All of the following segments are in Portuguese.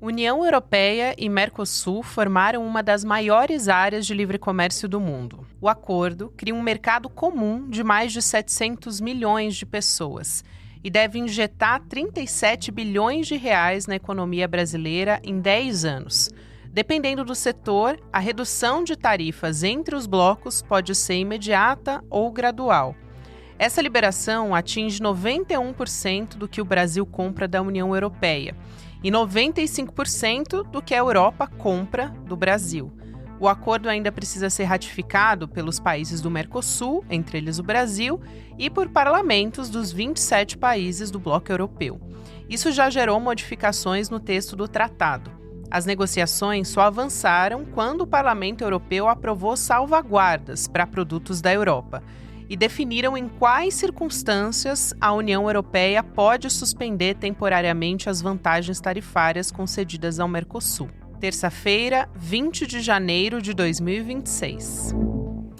União Europeia e Mercosul formaram uma das maiores áreas de livre comércio do mundo. O acordo cria um mercado comum de mais de 700 milhões de pessoas e deve injetar 37 bilhões de reais na economia brasileira em 10 anos. Dependendo do setor, a redução de tarifas entre os blocos pode ser imediata ou gradual. Essa liberação atinge 91% do que o Brasil compra da União Europeia e 95% do que a Europa compra do Brasil. O acordo ainda precisa ser ratificado pelos países do Mercosul, entre eles o Brasil, e por parlamentos dos 27 países do bloco europeu. Isso já gerou modificações no texto do tratado. As negociações só avançaram quando o Parlamento Europeu aprovou salvaguardas para produtos da Europa e definiram em quais circunstâncias a União Europeia pode suspender temporariamente as vantagens tarifárias concedidas ao Mercosul. Terça-feira, 20 de janeiro de 2026. Sou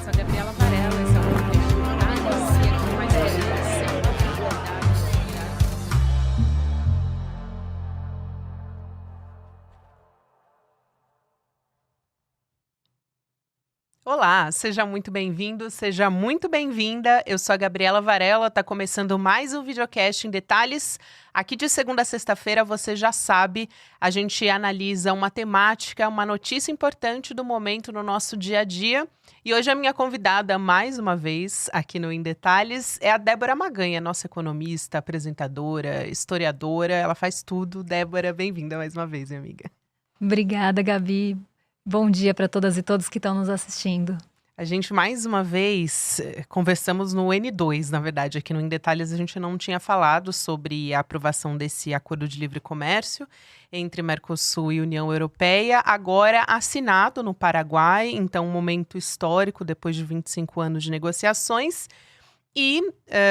a Gabriela Varela, esse é o podcast Notícia aqui mais Olá, seja muito bem-vindo, seja muito bem-vinda. Eu sou a Gabriela Varela, está começando mais um videocast em detalhes. Aqui de segunda a sexta-feira, você já sabe, a gente analisa uma temática, uma notícia importante do momento no nosso dia a dia. E hoje a minha convidada, mais uma vez, aqui no Em Detalhes, é a Débora Maganha, nossa economista, apresentadora, historiadora, ela faz tudo. Débora, bem-vinda mais uma vez, minha amiga. Obrigada, Gabi. Bom dia para todas e todos que estão nos assistindo. A gente, mais uma vez, conversamos no N2, na verdade. Aqui no Em Detalhes a gente não tinha falado sobre a aprovação desse acordo de livre comércio entre Mercosul e União Europeia, agora assinado no Paraguai, então um momento histórico depois de 25 anos de negociações. E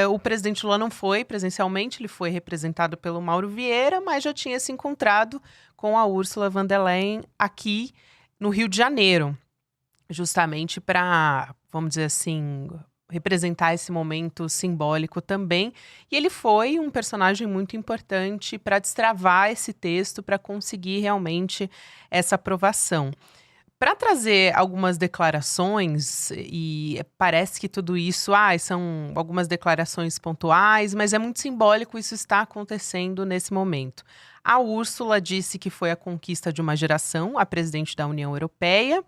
o presidente Lula não foi presencialmente, ele foi representado pelo Mauro Vieira, mas já tinha se encontrado com a Ursula von der Leyen aqui no Rio de Janeiro, justamente para, vamos dizer assim, representar esse momento simbólico também. E ele foi um personagem muito importante para destravar esse texto, para conseguir realmente essa aprovação. Para trazer algumas declarações, e parece que tudo isso são algumas declarações pontuais, mas é muito simbólico, isso está acontecendo nesse momento. A Úrsula disse que foi a conquista de uma geração, a presidente da União Europeia.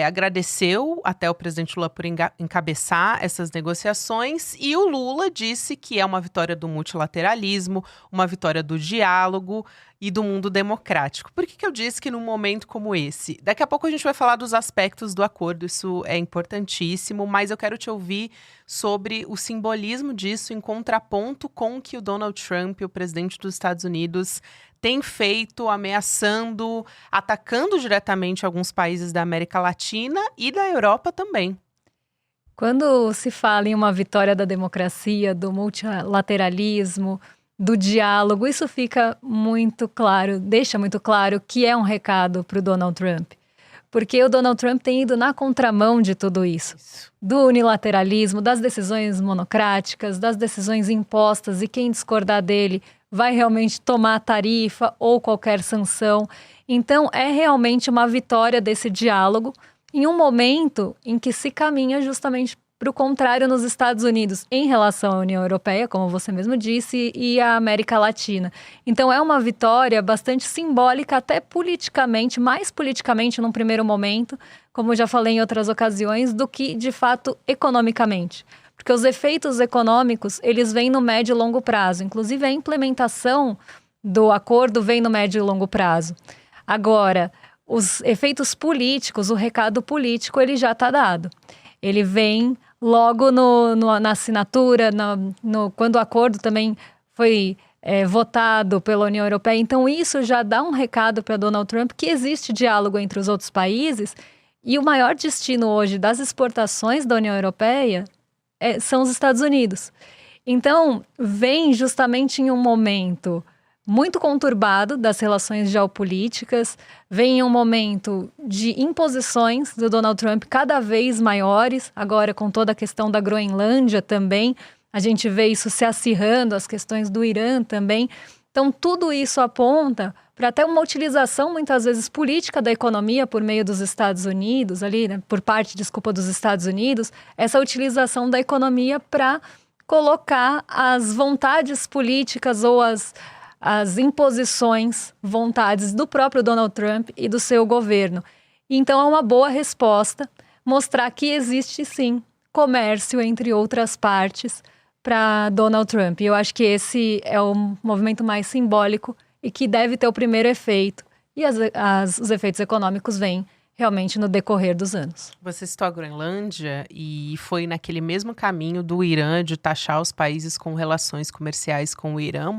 Agradeceu até o presidente Lula por encabeçar essas negociações, e o Lula disse que é uma vitória do multilateralismo, uma vitória do diálogo e do mundo democrático. Por que eu disse que num momento como esse? Daqui a pouco a gente vai falar dos aspectos do acordo, isso é importantíssimo, mas eu quero te ouvir sobre o simbolismo disso em contraponto com o que o Donald Trump, o presidente dos Estados Unidos, tem feito, ameaçando, atacando diretamente alguns países da América Latina e da Europa também. Quando se fala em uma vitória da democracia, do multilateralismo, do diálogo, isso fica muito claro, deixa muito claro que é um recado para o Donald Trump. Porque o Donald Trump tem ido na contramão de tudo isso. Do unilateralismo, das decisões monocráticas, das decisões impostas, e quem discordar dele vai realmente tomar tarifa ou qualquer sanção. Então, é realmente uma vitória desse diálogo em um momento em que se caminha justamente para o contrário nos Estados Unidos em relação à União Europeia, como você mesmo disse, e à América Latina. Então, é uma vitória bastante simbólica, até politicamente, mais politicamente num primeiro momento, como já falei em outras ocasiões, do que, de fato, economicamente. Porque os efeitos econômicos, eles vêm no médio e longo prazo. Inclusive, a implementação do acordo vem no médio e longo prazo. Agora, os efeitos políticos, o recado político, ele já está dado. Ele vem logo na assinatura, quando o acordo também foi votado pela União Europeia. Então, isso já dá um recado para Donald Trump que existe diálogo entre os outros países, e o maior destino hoje das exportações da União Europeia são os Estados Unidos. Então, vem justamente em um momento muito conturbado das relações geopolíticas, vem em um momento de imposições do Donald Trump cada vez maiores, agora com toda a questão da Groenlândia também, A gente vê isso se acirrando, as questões do Irã também. Então, tudo isso aponta para até uma utilização, muitas vezes, política da economia por meio dos Estados Unidos, ali, né, por parte, desculpa, dos Estados Unidos, essa utilização da economia para colocar as vontades políticas ou as imposições, vontades do próprio Donald Trump e do seu governo. Então, é uma boa resposta mostrar que existe, sim, comércio entre outras partes para Donald Trump. E eu acho que esse é o movimento mais simbólico e que deve ter o primeiro efeito. E os efeitos econômicos vêm realmente no decorrer dos anos. Você citou a Groenlândia e foi naquele mesmo caminho do Irã de taxar os países com relações comerciais com o Irã,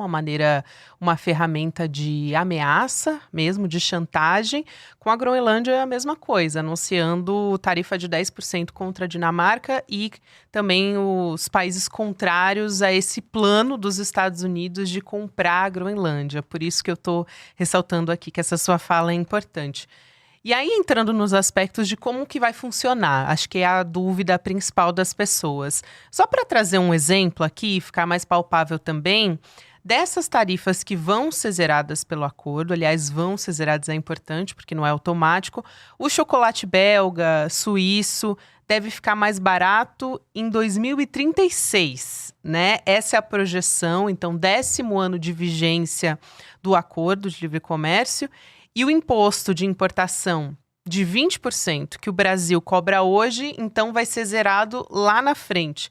uma ferramenta de ameaça mesmo, de chantagem. Com a Groenlândia é a mesma coisa, anunciando tarifa de 10% contra a Dinamarca e também os países contrários a esse plano dos Estados Unidos de comprar a Groenlândia. Por isso que eu estou ressaltando aqui que essa sua fala é importante. E aí, entrando nos aspectos de como que vai funcionar, acho que é a dúvida principal das pessoas. Só para trazer um exemplo aqui, ficar mais palpável também, dessas tarifas que vão ser zeradas pelo acordo, aliás, vão ser zeradas é importante, porque não é automático, o chocolate belga, suíço, deve ficar mais barato em 2036, né? Essa é a projeção, então, 10º ano de vigência do acordo de livre comércio. E o imposto de importação de 20% que o Brasil cobra hoje, então vai ser zerado lá na frente.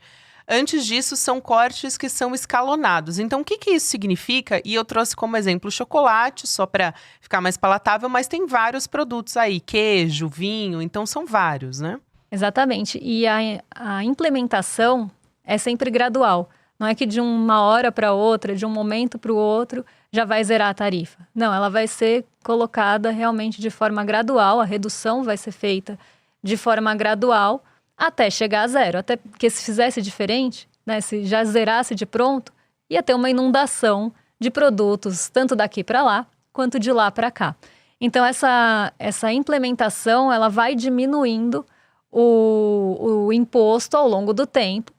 Antes disso, são cortes que são escalonados. Então, o que isso significa? E eu trouxe como exemplo o chocolate, só para ficar mais palatável, mas tem vários produtos aí, queijo, vinho, então são vários, né? Exatamente. E a implementação é sempre gradual. Não é que de uma hora para outra, de um momento para o outro, já vai zerar a tarifa. Não, ela vai ser colocada realmente de forma gradual, a redução vai ser feita de forma gradual até chegar a zero. Até porque se fizesse diferente, né, se já zerasse de pronto, ia ter uma inundação de produtos, tanto daqui para lá, quanto de lá para cá. Então, essa implementação, ela vai diminuindo o imposto ao longo do tempo,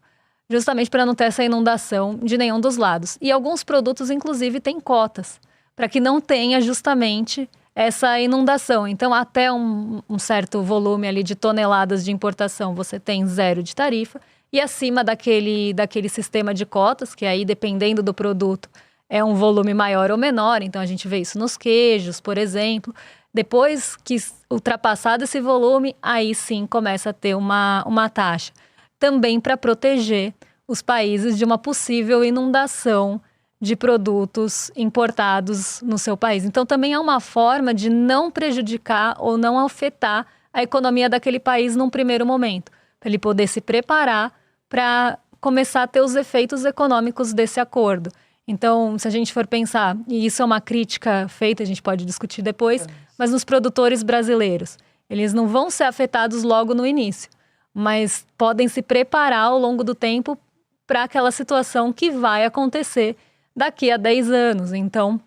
justamente para não ter essa inundação de nenhum dos lados. E alguns produtos, inclusive, têm cotas, para que não tenha justamente essa inundação. Então, até um certo volume ali de toneladas de importação, você tem zero de tarifa. E acima daquele sistema de cotas, que aí, dependendo do produto, é um volume maior ou menor. Então, a gente vê isso nos queijos, por exemplo. Depois que ultrapassado esse volume, aí sim começa a ter uma taxa. Também para proteger os países de uma possível inundação de produtos importados no seu país. Então, também é uma forma de não prejudicar ou não afetar a economia daquele país num primeiro momento, para ele poder se preparar para começar a ter os efeitos econômicos desse acordo. Então, se a gente for pensar, e isso é uma crítica feita, a gente pode discutir depois, mas nos produtores brasileiros, eles não vão ser afetados logo no início, mas podem se preparar ao longo do tempo para aquela situação que vai acontecer daqui a 10 anos. Então,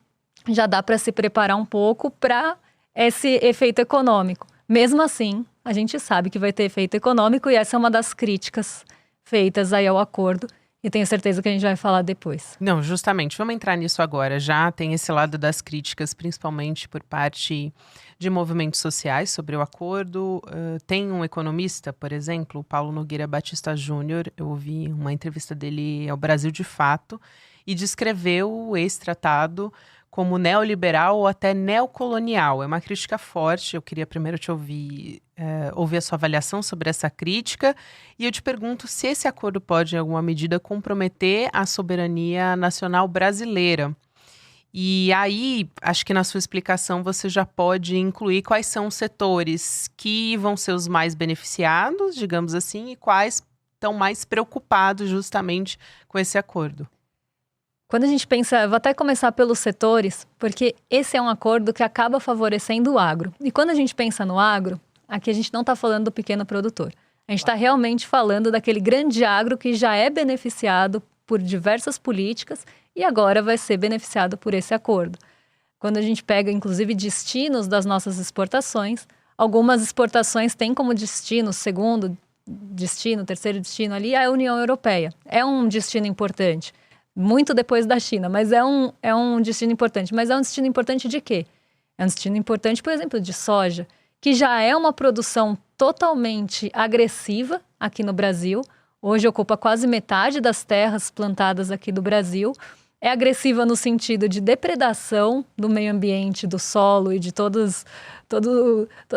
já dá para se preparar um pouco para esse efeito econômico. Mesmo assim, a gente sabe que vai ter efeito econômico e essa é uma das críticas feitas aí ao acordo. E tenho certeza que a gente vai falar depois. Não, justamente. Vamos entrar nisso agora. Já tem esse lado das críticas, principalmente por parte de movimentos sociais sobre o acordo. Tem um economista, por exemplo, o Paulo Nogueira Batista Júnior. Eu ouvi uma entrevista dele ao Brasil de Fato e descreveu esse tratado como neoliberal ou até neocolonial. É uma crítica forte. Eu queria primeiro te ouvir a sua avaliação sobre essa crítica. E eu te pergunto se esse acordo pode, em alguma medida, comprometer a soberania nacional brasileira. E aí, acho que na sua explicação você já pode incluir quais são os setores que vão ser os mais beneficiados, digamos assim, e quais estão mais preocupados justamente com esse acordo. Quando a gente pensa, eu vou até começar pelos setores, porque esse é um acordo que acaba favorecendo o agro. E quando a gente pensa no agro, aqui a gente não está falando do pequeno produtor. A gente está realmente falando daquele grande agro que já é beneficiado por diversas políticas e agora vai ser beneficiado por esse acordo. Quando a gente pega, inclusive, destinos das nossas exportações, algumas exportações têm como destino, segundo destino, o terceiro destino ali é a União Europeia. É um destino importante, muito depois da China, mas é um destino importante. Mas é um destino importante de quê? É um destino importante, por exemplo, de soja, que já é uma produção totalmente agressiva aqui no Brasil. Hoje ocupa quase metade das terras plantadas aqui do Brasil. É agressiva no sentido de depredação do meio ambiente, do solo e de toda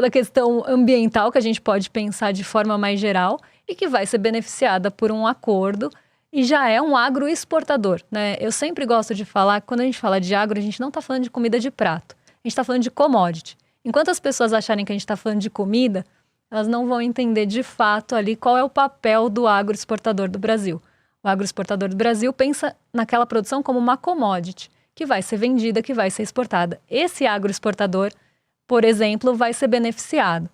a questão ambiental que a gente pode pensar de forma mais geral e que vai ser beneficiada por um acordo e já é um agroexportador, né? Eu sempre gosto de falar que quando a gente fala de agro, a gente não está falando de comida de prato, a gente está falando de commodity. Enquanto as pessoas acharem que a gente está falando de comida, elas não vão entender de fato ali qual é o papel do agroexportador do Brasil. O agroexportador do Brasil pensa naquela produção como uma commodity, que vai ser vendida, que vai ser exportada. Esse agroexportador, por exemplo, vai ser beneficiado.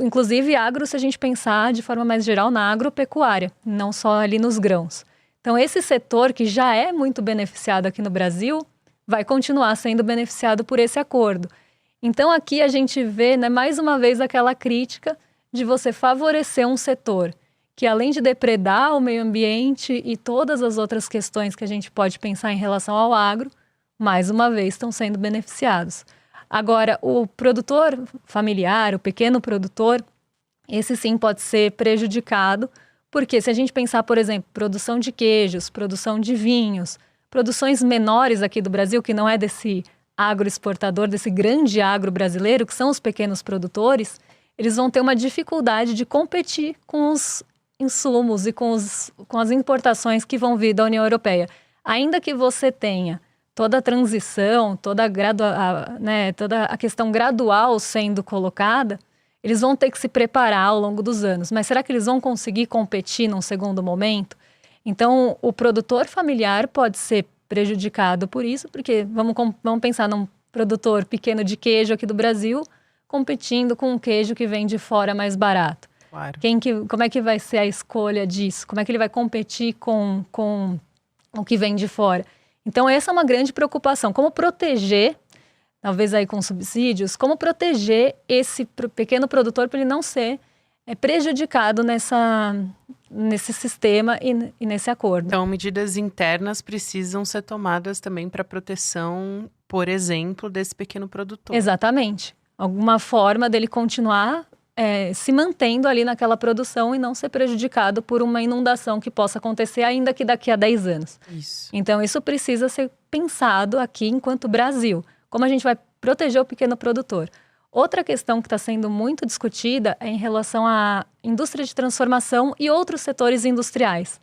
Inclusive, agro, se a gente pensar de forma mais geral na agropecuária, não só ali nos grãos. Então, esse setor que já é muito beneficiado aqui no Brasil, vai continuar sendo beneficiado por esse acordo. Então, aqui a gente vê, né, mais uma vez aquela crítica de você favorecer um setor que, além de depredar o meio ambiente e todas as outras questões que a gente pode pensar em relação ao agro, mais uma vez estão sendo beneficiados. Agora, o produtor familiar, o pequeno produtor, esse sim pode ser prejudicado, porque se a gente pensar, por exemplo, produção de queijos, produção de vinhos, produções menores aqui do Brasil, que não é desse agroexportador, desse grande agro brasileiro, que são os pequenos produtores, eles vão ter uma dificuldade de competir com os insumos e com as importações que vão vir da União Europeia. Ainda que você tenha toda a transição, toda a questão gradual sendo colocada, eles vão ter que se preparar ao longo dos anos. Mas será que eles vão conseguir competir num segundo momento? Então, o produtor familiar pode ser prejudicado por isso, porque vamos pensar num produtor pequeno de queijo aqui do Brasil competindo com um queijo que vem de fora mais barato. Claro. Como é que vai ser a escolha disso? Como é que ele vai competir com o que vem de fora? Então, essa é uma grande preocupação. Como proteger, talvez aí com subsídios, como proteger esse pequeno produtor para ele não ser prejudicado nesse sistema e nesse acordo. Então, medidas internas precisam ser tomadas também para proteção, por exemplo, desse pequeno produtor. Exatamente. Alguma forma dele continuar se mantendo ali naquela produção e não ser prejudicado por uma inundação que possa acontecer ainda que daqui a 10 anos. Isso. Então, isso precisa ser pensado aqui enquanto Brasil. Como a gente vai proteger o pequeno produtor? Outra questão que está sendo muito discutida é em relação à indústria de transformação e outros setores industriais.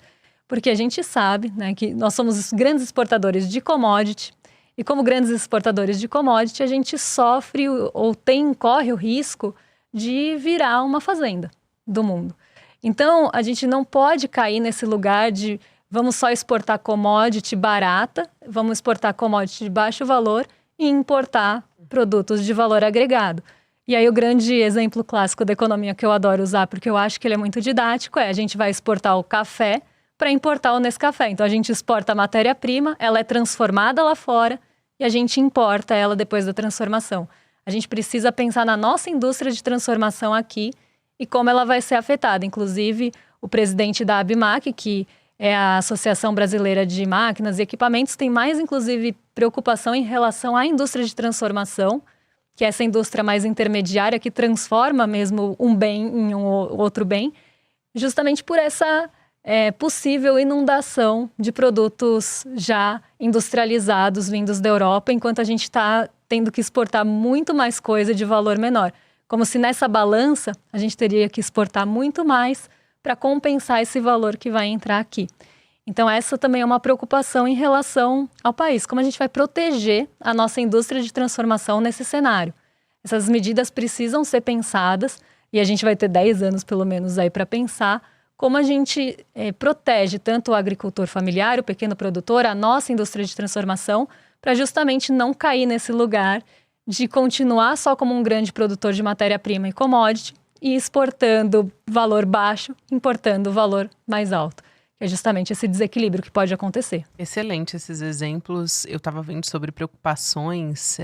Porque a gente sabe, né, que nós somos os grandes exportadores de commodity e como grandes exportadores de commodity, a gente sofre ou corre o risco de virar uma fazenda do mundo. Então, a gente não pode cair nesse lugar de vamos só exportar commodity barata, vamos exportar commodity de baixo valor e importar produtos de valor agregado. E aí o grande exemplo clássico da economia que eu adoro usar, porque eu acho que ele é muito didático, a gente vai exportar o café para importar o Nescafé. Então, a gente exporta a matéria-prima, ela é transformada lá fora e a gente importa ela depois da transformação. A gente precisa pensar na nossa indústria de transformação aqui e como ela vai ser afetada. Inclusive, o presidente da ABMAQ, que é a Associação Brasileira de Máquinas e Equipamentos, tem mais, inclusive, preocupação em relação à indústria de transformação, que é essa indústria mais intermediária que transforma mesmo um bem em um outro bem, justamente por essa possível inundação de produtos já industrializados vindos da Europa, enquanto a gente está tendo que exportar muito mais coisa de valor menor. Como se nessa balança a gente teria que exportar muito mais para compensar esse valor que vai entrar aqui. Então essa também é uma preocupação em relação ao país. Como a gente vai proteger a nossa indústria de transformação nesse cenário? Essas medidas precisam ser pensadas e a gente vai ter 10 anos pelo menos aí para pensar como a gente protege tanto o agricultor familiar, o pequeno produtor, a nossa indústria de transformação, para justamente não cair nesse lugar de continuar só como um grande produtor de matéria-prima e commodity e exportando valor baixo, importando valor mais alto. que é justamente esse desequilíbrio que pode acontecer. Excelente esses exemplos. Eu estava vendo sobre preocupações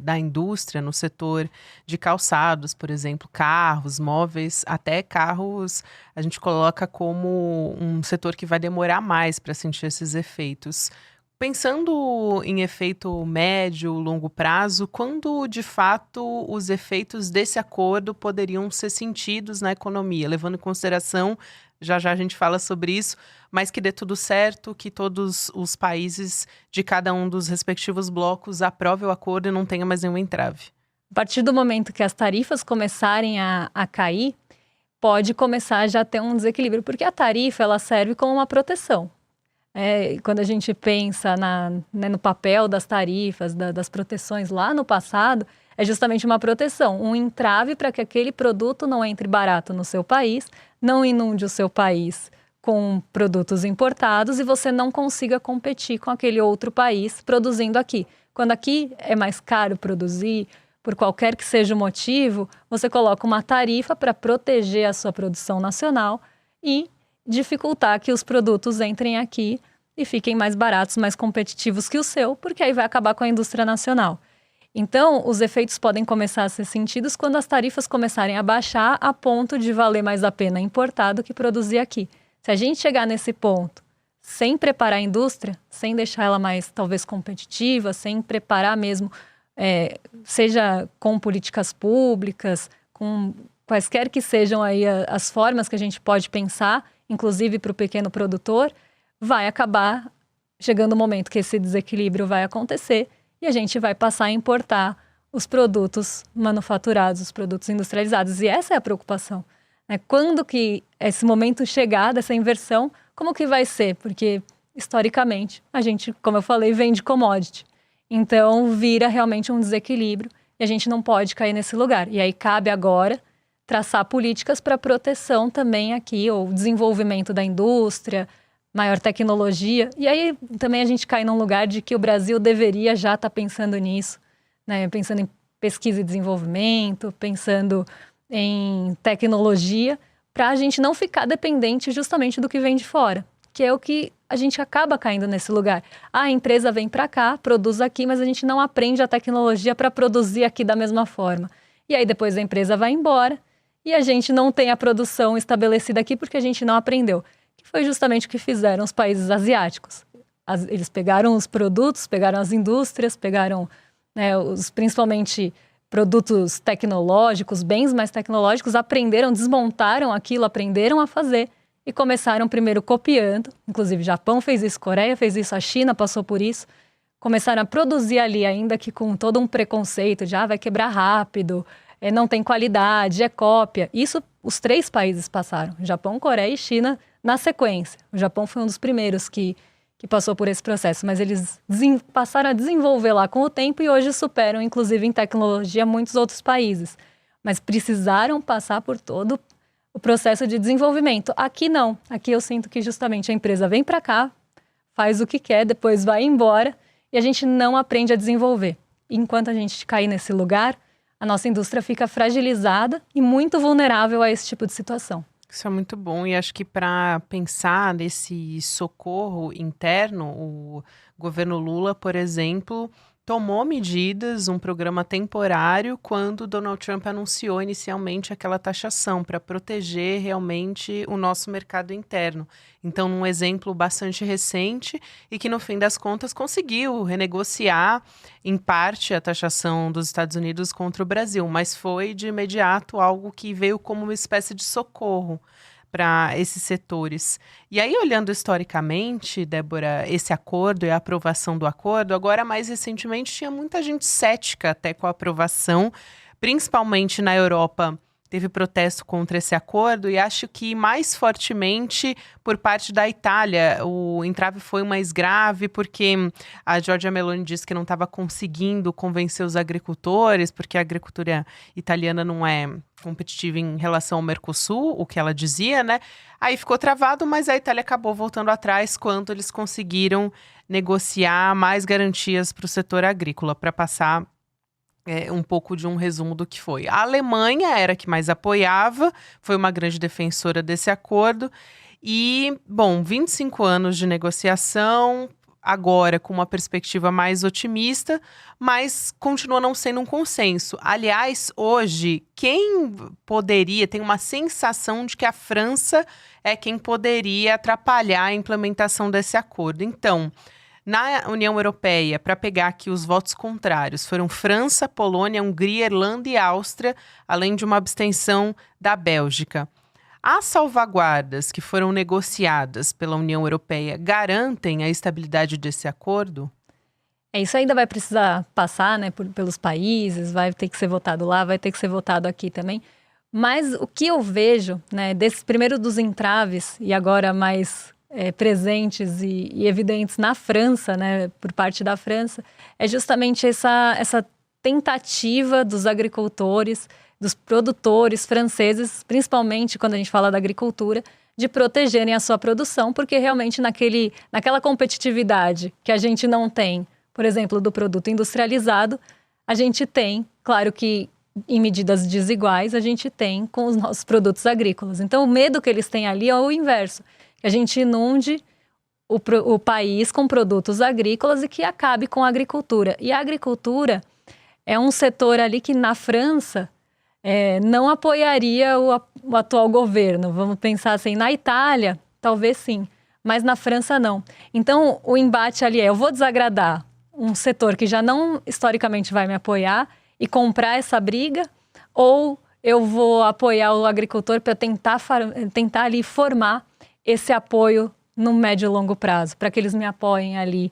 da indústria no setor de calçados, por exemplo, carros, móveis, até carros a gente coloca como um setor que vai demorar mais para sentir esses efeitos. Pensando em efeito médio, longo prazo, quando de fato os efeitos desse acordo poderiam ser sentidos na economia, levando em consideração, já já a gente fala sobre isso, mas que dê tudo certo, que todos os países de cada um dos respectivos blocos aprovem o acordo e não tenha mais nenhum entrave. A partir do momento que as tarifas começarem a cair, pode começar já a ter um desequilíbrio, porque a tarifa ela serve como uma proteção. Quando a gente pensa no papel das tarifas, das proteções lá no passado, é justamente uma proteção, um entrave para que aquele produto não entre barato no seu país, não inunde o seu país com produtos importados e você não consiga competir com aquele outro país produzindo aqui. Quando aqui é mais caro produzir, por qualquer que seja o motivo, você coloca uma tarifa para proteger a sua produção nacional e dificultar que os produtos entrem aqui e fiquem mais baratos, mais competitivos que o seu, porque aí vai acabar com a indústria nacional. Então, os efeitos podem começar a ser sentidos quando as tarifas começarem a baixar a ponto de valer mais a pena importar do que produzir aqui. Se a gente chegar nesse ponto sem preparar a indústria, sem deixar ela mais, talvez, competitiva, sem preparar mesmo, seja com políticas públicas, com quaisquer que sejam aí as formas que a gente pode pensar, inclusive para o pequeno produtor, vai acabar chegando o momento que esse desequilíbrio vai acontecer e a gente vai passar a importar os produtos manufaturados, os produtos industrializados. E essa é a preocupação. Quando que esse momento chegar dessa inversão, como que vai ser? Porque, historicamente, a gente, como eu falei, vende commodity. Então, vira realmente um desequilíbrio e a gente não pode cair nesse lugar. E aí cabe agora traçar políticas para proteção também aqui, ou desenvolvimento da indústria, maior tecnologia. E aí também a gente cai num lugar de que o Brasil deveria já estar pensando nisso, né? Pensando em pesquisa e desenvolvimento, pensando em tecnologia, para a gente não ficar dependente justamente do que vem de fora, que é o que a gente acaba caindo nesse lugar. A empresa vem para cá, produz aqui, mas a gente não aprende a tecnologia para produzir aqui da mesma forma. E aí depois a empresa vai embora e a gente não tem a produção estabelecida aqui porque a gente não aprendeu. Que foi justamente o que fizeram os países asiáticos. Eles pegaram os produtos, pegaram as indústrias, pegaram principalmente produtos tecnológicos, bens mais tecnológicos, aprenderam, desmontaram aquilo, aprenderam a fazer e começaram primeiro copiando. Inclusive, o Japão fez isso, Coreia fez isso, a China passou por isso. Começaram a produzir ali, ainda que com todo um preconceito de vai quebrar rápido, não tem qualidade, é cópia. Isso os 3 países passaram, Japão, Coreia e China, na sequência. O Japão foi um dos primeiros que passou por esse processo, mas eles passaram a desenvolver lá com o tempo e hoje superam, inclusive em tecnologia, muitos outros países. Mas precisaram passar por todo o processo de desenvolvimento. Aqui não. Aqui eu sinto que justamente a empresa vem para cá, faz o que quer, depois vai embora e a gente não aprende a desenvolver. E enquanto a gente cair nesse lugar, a nossa indústria fica fragilizada e muito vulnerável a esse tipo de situação. Isso é muito bom e acho que para pensar nesse socorro interno, o governo Lula, por exemplo, tomou medidas, um programa temporário, quando Donald Trump anunciou inicialmente aquela taxação para proteger realmente o nosso mercado interno. Então, um exemplo bastante recente e que, no fim das contas, conseguiu renegociar, em parte, a taxação dos Estados Unidos contra o Brasil, mas foi, de imediato, algo que veio como uma espécie de socorro para esses setores. E aí, olhando historicamente, Débora, esse acordo e a aprovação do acordo, agora, mais recentemente, tinha muita gente cética até com a aprovação, principalmente na Europa. Teve protesto contra esse acordo e acho que mais fortemente por parte da Itália. O entrave foi mais grave porque a Giorgia Meloni disse que não estava conseguindo convencer os agricultores, porque a agricultura italiana não é competitiva em relação ao Mercosul, o que ela dizia, né? Aí ficou travado, mas a Itália acabou voltando atrás quando eles conseguiram negociar mais garantias para o setor agrícola, para passar um pouco de um resumo do que foi. A Alemanha era a que mais apoiava, foi uma grande defensora desse acordo. E, bom, 25 anos de negociação, agora com uma perspectiva mais otimista, mas continua não sendo um consenso. Aliás, hoje, quem poderia, tem uma sensação de que a França é quem poderia atrapalhar a implementação desse acordo. Então, na União Europeia, para pegar aqui os votos contrários, foram França, Polônia, Hungria, Irlanda e Áustria, além de uma abstenção da Bélgica. As salvaguardas que foram negociadas pela União Europeia garantem a estabilidade desse acordo? Isso ainda vai precisar passar, né, pelos países, vai ter que ser votado lá, vai ter que ser votado aqui também. Mas o que eu vejo, né, desse primeiro dos entraves e agora mais presentes e evidentes na França, né, por parte da França, é justamente essa tentativa dos agricultores, dos produtores franceses, principalmente quando a gente fala da agricultura, de protegerem a sua produção, porque realmente naquela competitividade que a gente não tem, por exemplo, do produto industrializado, a gente tem, claro que em medidas desiguais, a gente tem com os nossos produtos agrícolas. Então, o medo que eles têm ali é o inverso, que a gente inunde o país com produtos agrícolas e que acabe com a agricultura. E a agricultura é um setor ali que na França não apoiaria o atual governo. Vamos pensar assim, na Itália, talvez sim, mas na França não. Então, o embate ali eu vou desagradar um setor que já não historicamente vai me apoiar e comprar essa briga, ou eu vou apoiar o agricultor para tentar ali formar esse apoio no médio e longo prazo, para que eles me apoiem ali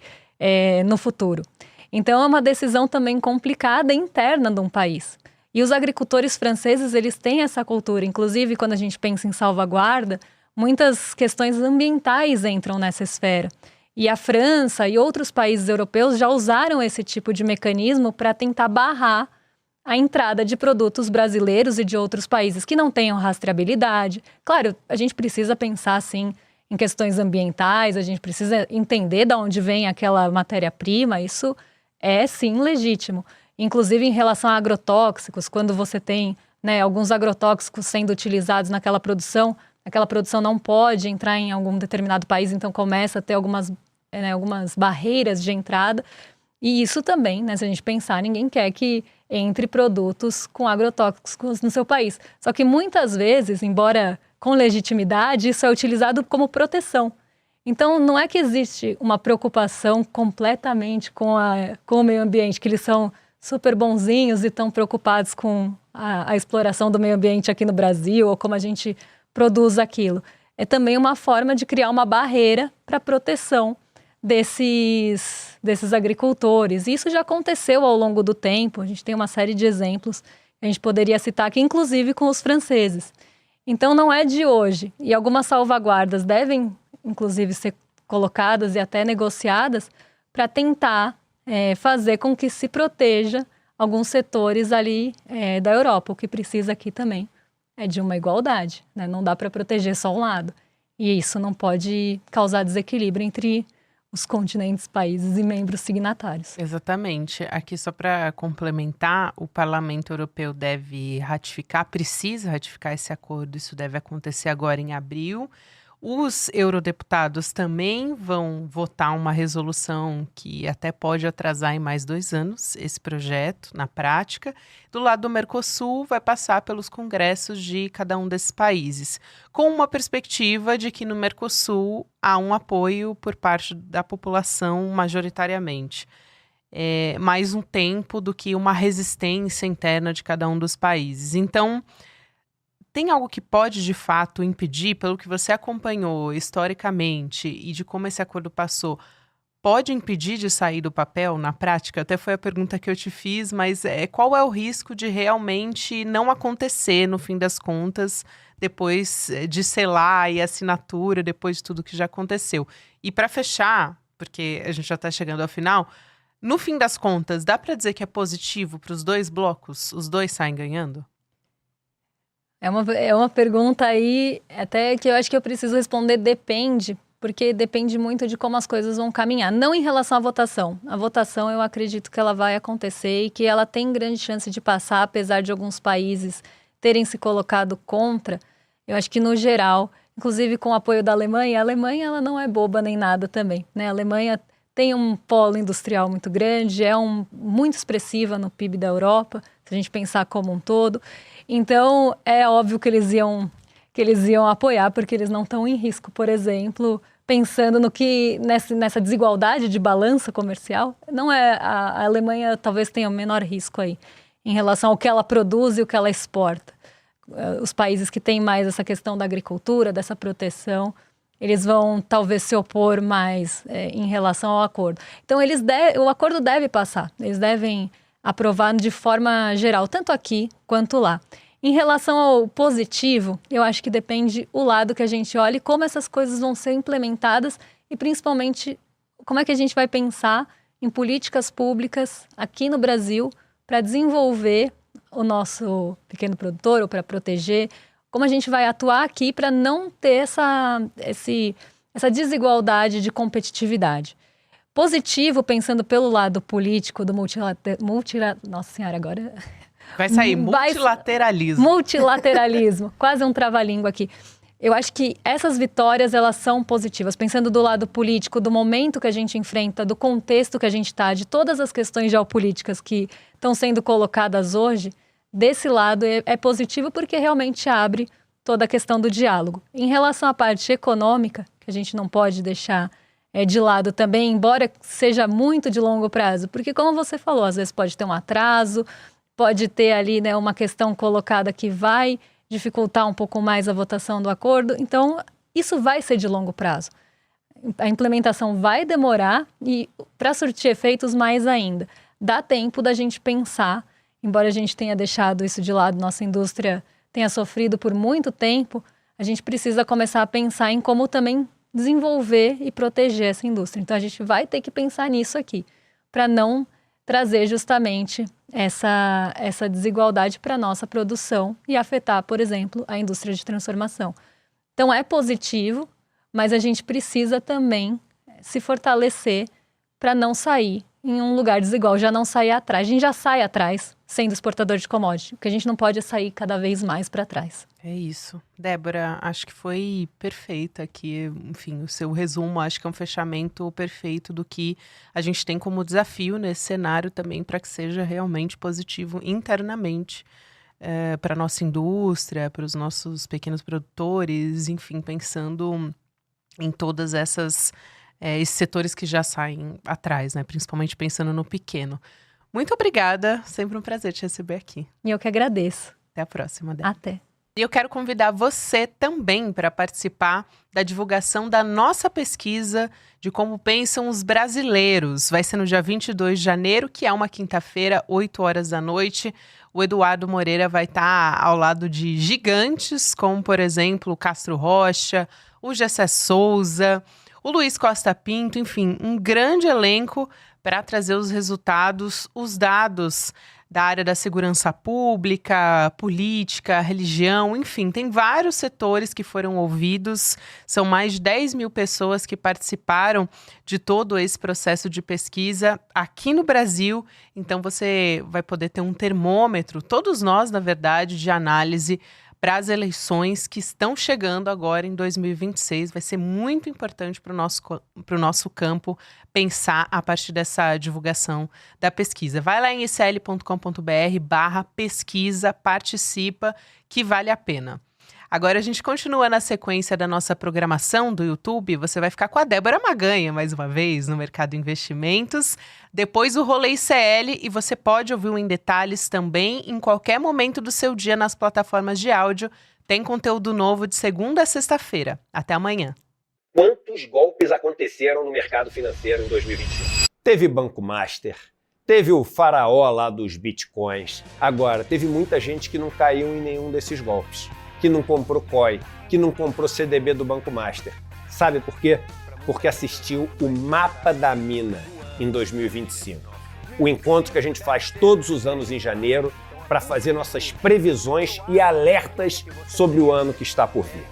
no futuro. Então, é uma decisão também complicada interna de um país. E os agricultores franceses, eles têm essa cultura. Inclusive, quando a gente pensa em salvaguarda, muitas questões ambientais entram nessa esfera. E a França e outros países europeus já usaram esse tipo de mecanismo para tentar barrar a entrada de produtos brasileiros e de outros países que não tenham rastreabilidade. Claro, a gente precisa pensar, assim, em questões ambientais, a gente precisa entender de onde vem aquela matéria-prima, isso é, sim, legítimo. Inclusive em relação a agrotóxicos, quando você tem, né, alguns agrotóxicos sendo utilizados naquela produção não pode entrar em algum determinado país, então começa a ter algumas barreiras de entrada. E isso também, né, se a gente pensar, ninguém quer que entre produtos com agrotóxicos no seu país. Só que muitas vezes, embora com legitimidade, isso é utilizado como proteção. Então, não é que existe uma preocupação completamente com o meio ambiente, que eles são super bonzinhos e estão preocupados com a exploração do meio ambiente aqui no Brasil, ou como a gente produz aquilo. É também uma forma de criar uma barreira para a proteção desses agricultores. E isso já aconteceu ao longo do tempo, a gente tem uma série de exemplos que a gente poderia citar aqui, inclusive com os franceses. Então, não é de hoje. E algumas salvaguardas devem, inclusive, ser colocadas e até negociadas para tentar fazer com que se proteja alguns setores ali da Europa. O que precisa aqui também é de uma igualdade, né? Não dá para proteger só um lado. E isso não pode causar desequilíbrio entre os continentes, países e membros signatários. Exatamente. Aqui, só para complementar, o Parlamento Europeu precisa ratificar esse acordo. Isso deve acontecer agora em abril. Os eurodeputados também vão votar uma resolução que até pode atrasar em mais 2 anos esse projeto, na prática. Do lado do Mercosul, vai passar pelos congressos de cada um desses países, com uma perspectiva de que no Mercosul há um apoio por parte da população majoritariamente. Mais um tempo do que uma resistência interna de cada um dos países. Então, tem algo que pode, de fato, impedir, pelo que você acompanhou historicamente e de como esse acordo passou, pode impedir de sair do papel na prática? Até foi a pergunta que eu te fiz, mas qual é o risco de realmente não acontecer, no fim das contas, depois de selar e assinatura, depois de tudo que já aconteceu? E para fechar, porque a gente já está chegando ao final, no fim das contas, dá para dizer que é positivo para os dois blocos? Os dois saem ganhando? É uma pergunta aí, até que eu acho que eu preciso responder depende, porque depende muito de como as coisas vão caminhar. Não em relação à votação. A votação eu acredito que ela vai acontecer e que ela tem grande chance de passar, apesar de alguns países terem se colocado contra. Eu acho que no geral inclusive com o apoio da Alemanha. A Alemanha ela não é boba nem nada também, né? A Alemanha tem um polo industrial muito grande, muito expressiva no PIB da Europa, se a gente pensar como um todo. Então, é óbvio que eles iam apoiar, porque eles não estão em risco, por exemplo, pensando no que nessa desigualdade de balança comercial. Não é a Alemanha talvez tenha o menor risco aí em relação ao que ela produz e o que ela exporta. Os países que têm mais essa questão da agricultura, dessa proteção, eles vão talvez se opor mais em relação ao acordo. Então, o acordo deve passar, eles devem aprovar de forma geral, tanto aqui quanto lá. Em relação ao positivo, eu acho que depende o lado que a gente olha e como essas coisas vão ser implementadas e, principalmente, como é que a gente vai pensar em políticas públicas aqui no Brasil para desenvolver o nosso pequeno produtor ou para proteger, como a gente vai atuar aqui para não ter essa desigualdade de competitividade. Positivo, pensando pelo lado político do Nossa Senhora, agora... Vai sair multilateralismo. Multilateralismo, quase um trava-língua aqui. Eu acho que essas vitórias, elas são positivas. Pensando do lado político, do momento que a gente enfrenta, do contexto que a gente está, de todas as questões geopolíticas que estão sendo colocadas hoje, desse lado é positivo porque realmente abre toda a questão do diálogo. Em relação à parte econômica, que a gente não pode deixar de lado também, embora seja muito de longo prazo, porque como você falou, às vezes pode ter um atraso, pode ter ali, né, uma questão colocada que vai dificultar um pouco mais a votação do acordo. Então, isso vai ser de longo prazo. A implementação vai demorar e para surtir efeitos mais ainda. Dá tempo da gente pensar, embora a gente tenha deixado isso de lado, nossa indústria tenha sofrido por muito tempo, a gente precisa começar a pensar em como também desenvolver e proteger essa indústria. Então, a gente vai ter que pensar nisso aqui, para não trazer justamente essa desigualdade para a nossa produção e afetar, por exemplo, a indústria de transformação. Então, é positivo, mas a gente precisa também se fortalecer para não sair em um lugar desigual, já não sair atrás. A gente já sai atrás sendo exportador de commodity. O que a gente não pode é sair cada vez mais para trás. É isso. Débora, acho que foi perfeita aqui, enfim, o seu resumo, acho que é um fechamento perfeito do que a gente tem como desafio nesse cenário também para que seja realmente positivo internamente para a nossa indústria, para os nossos pequenos produtores, enfim, pensando em todas esses setores que já saem atrás, né? Principalmente pensando no pequeno. Muito obrigada, sempre um prazer te receber aqui. E eu que agradeço. Até a próxima, Débora. Até. E eu quero convidar você também para participar da divulgação da nossa pesquisa de como pensam os brasileiros. Vai ser no dia 22 de janeiro, que é uma quinta-feira, 8 horas da noite. O Eduardo Moreira vai estar ao lado de gigantes, como, por exemplo, o Castro Rocha, o Gessé Souza, o Luiz Costa Pinto, enfim, um grande elenco para trazer os resultados, os dados da área da segurança pública, política, religião, enfim, tem vários setores que foram ouvidos, são mais de 10 mil pessoas que participaram de todo esse processo de pesquisa aqui no Brasil, então você vai poder ter um termômetro, todos nós, na verdade, de análise para as eleições que estão chegando agora em 2026. Vai ser muito importante para o nosso campo pensar a partir dessa divulgação da pesquisa. Vai lá em icl.com.br/pesquisa, participa, que vale a pena. Agora a gente continua na sequência da nossa programação do YouTube. Você vai ficar com a Débora Maganha, mais uma vez, no Mercado Investimentos. Depois o Rolê ICL e você pode ouvir o Em Detalhes também em qualquer momento do seu dia nas plataformas de áudio. Tem conteúdo novo de segunda a sexta-feira. Até amanhã. Quantos golpes aconteceram no mercado financeiro em 2021? Teve Banco Master, teve o faraó lá dos bitcoins. Agora, teve muita gente que não caiu em nenhum desses golpes. Que não comprou COI, que não comprou CDB do Banco Master. Sabe por quê? Porque assistiu o Mapa da Mina em 2025. O encontro que a gente faz todos os anos em janeiro para fazer nossas previsões e alertas sobre o ano que está por vir.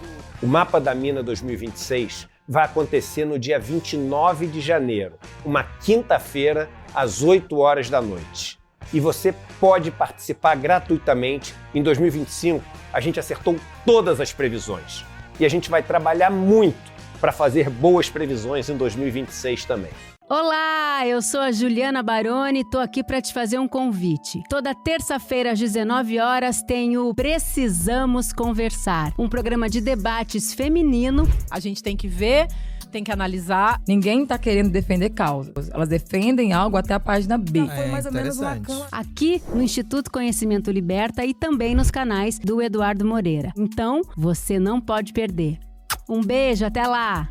O Mapa da Mina 2026 vai acontecer no dia 29 de janeiro, uma quinta-feira, às 8 horas da noite. E você pode participar gratuitamente. Em 2025, a gente acertou todas as previsões. e a gente vai trabalhar muito para fazer boas previsões em 2026 também. Olá, eu sou a Juliana Baroni e tô aqui para te fazer um convite. Toda terça-feira às 19 horas tem o Precisamos Conversar, um programa de debates feminino. A gente tem que ver, tem que analisar. Ninguém tá querendo defender causas. Elas defendem algo até a página B. Foi mais ou menos uma cama. Aqui no Instituto Conhecimento Liberta e também nos canais do Eduardo Moreira. Então, você não pode perder. Um beijo, até lá!